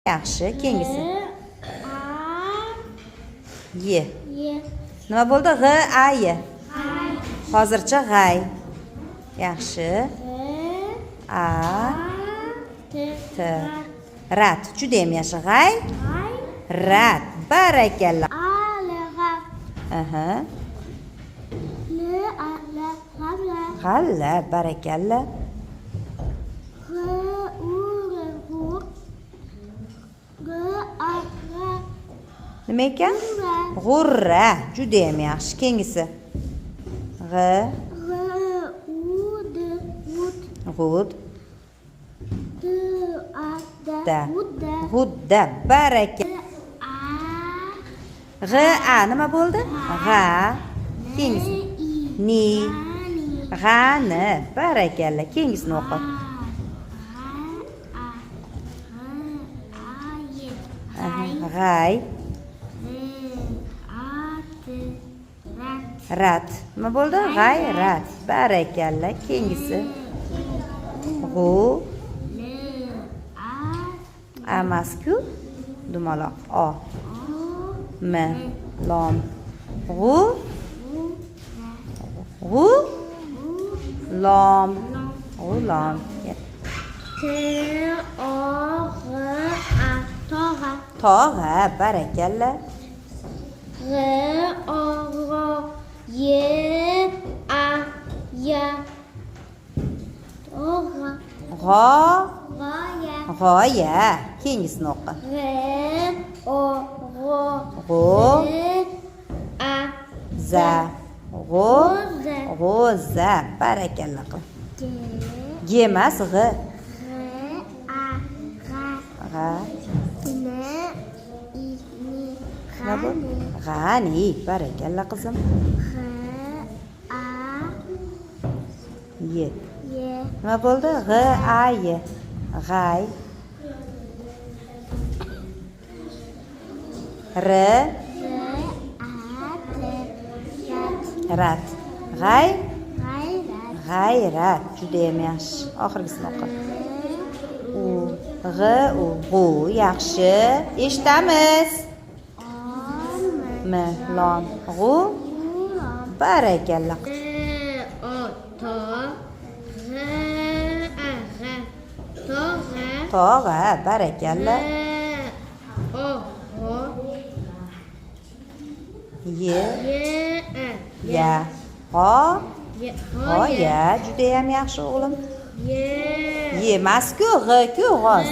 Yaxshi, keyingisi. Ye. Ye. Nima bo'ldi? G, A, Y. Hozircha g'ay. Yaxshi. A, T. Rat. Juda ham yaxshi. G'ay. Rat. Barakalla. Aha. G'alla. Barakalla. Nima ekan? G'urra. Juda ham yaxshi. Keyingisi. G'ud. G'udda. Barakalla. G, A. Nima bo'ldi? G'a. Keyingisi. Ni. G'ani. Barakalla. Keyingisini o'qi. G'ay. Rat. Nima bo'ldi? G'ay, rat. Barakalla. Keyingisi. G'u. Amasku. Dumaloq. O. M. Lom. G'u. G'u. Lom. G'ulom. Tog'a. Barakalla. G'oya. Keyingisini o'qi. Za. G'o'za. Barakalla qil. G emas, G'a. G'ani. Barakalla qizim. Ye. Nima bo'ldi? G, A, Y. G'ay. R. Rat. G'ay. G'ayrat. Juda ham yaxshi. Oxirgisini o'qi. U. G, U. G'u. Yaxshi. Eshitamiz. M. Lom. G'u. Barakalla. Tog'a. Barakalla. Ye. Ya. G'oya. Juda ham yaxshi o'g'lim. Ye emas-ku, G-ku, g'oz.